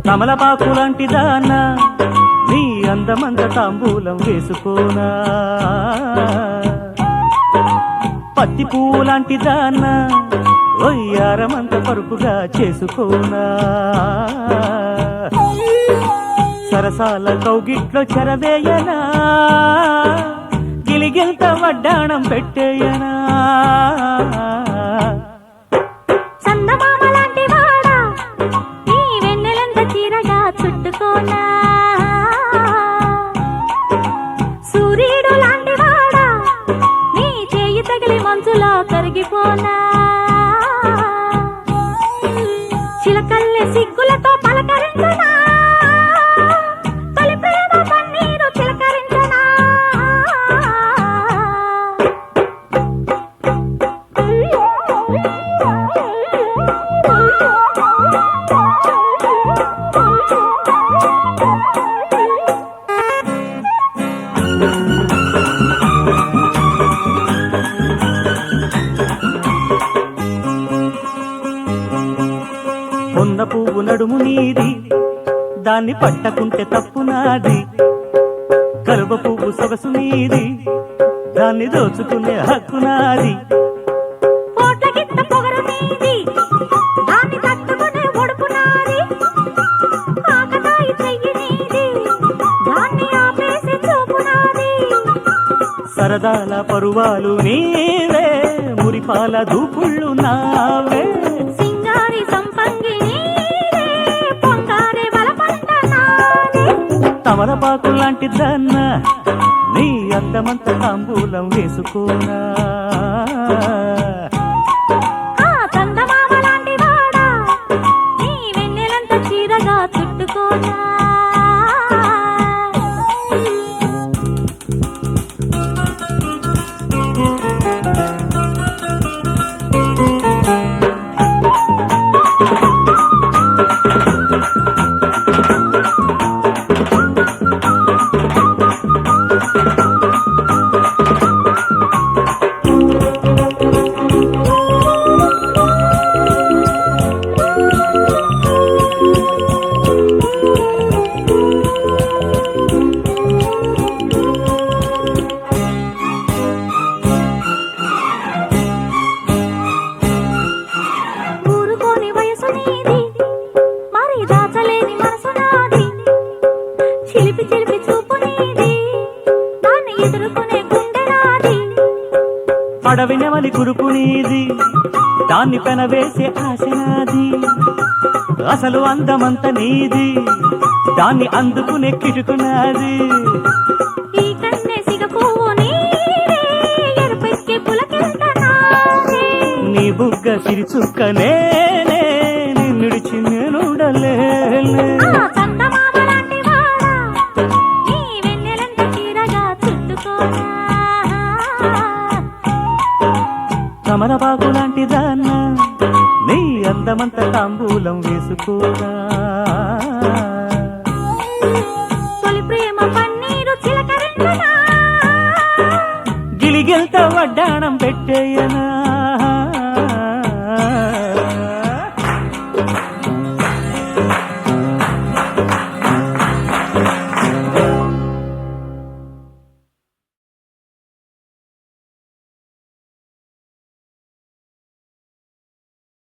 తమలపాకు లాంటి దాన్న నీ అందమంత తాంబూలం వేసుకోనా పత్తి పువ్వు లాంటి దాన్న ఒయ్యారమంత పరుపుగా చేసుకోనా సరసాల కౌగిట్లో చెరవేయనా గిలిగిల్త వడ్డాణం పెట్టేయనా చందమామ లాంటి వాడా నీ వెన్నెలంత చీరగా చుట్టుకోనా సూర్యుడు లాంటి వాడా నీ చేయి తగిలి మంచులో కరిగిపోనా చిలకల్లె సిగ్గులతో పలకరించనా తొలి ప్రేమ పన్నీరు చిలకరించనా కొన్న పువ్వు నడుము నీది దాన్ని పట్టకుంటే తప్పు నాది కలువ పువ్వు సొగసు నీది దాన్ని దోచుకునే హక్కు నాది కోట్ల గిత్త పొగరు నీది దాన్ని తట్టుకునే ఒడుపు నాది ఆకతాయి చెయ్యి నీది దాన్ని ఆపేసి చూపు నాది సరదాల పరువాలు నీవే మురిపాల దూకుళ్ళు నావే సింగారి సంపంగి నీదే పొంగారే బలపంట నాదే తమలపాకు లాంటి దాన్న నీ అందమంత తాంబూలం వేసుకోనా ఆ చందమామ లాంటి వాడా నీ వెన్నెలంత చీరగా చుట్టుకోనా ఊరుకోని వయసు నీది మరి దాచలేని మనసు నాది చిలిపి చిలిపి చూపు నీది దాన్ని ఎదుర్కొనే గుండె నాది అడవి నెమలి కురుపు నీది దాన్ని పెనవేసే ఆశ నాది అసలు అందమంత నీది దాన్ని అందుకునే కిటుకునాది ఈ కన్నె సిగ పువ్వు నీదే ఎరుపెక్కి పులకింత నాదే నీ బుగ్గ సిరిచుక్క నేనే నిన్నుడిచి నేనుడలేనే ఆ చందమామ లాంటి వాడా నీ వెన్నెలంత చీరగా చుట్టుకోనా తమలపాకు లాంటి దాన్న నీ అందమంత తాంబూలం వేసుకోనా తొలి ప్రేమ పన్నీరు చిలకరించనా గిలిగిల్త వడ్డాణం పెట్టేయనా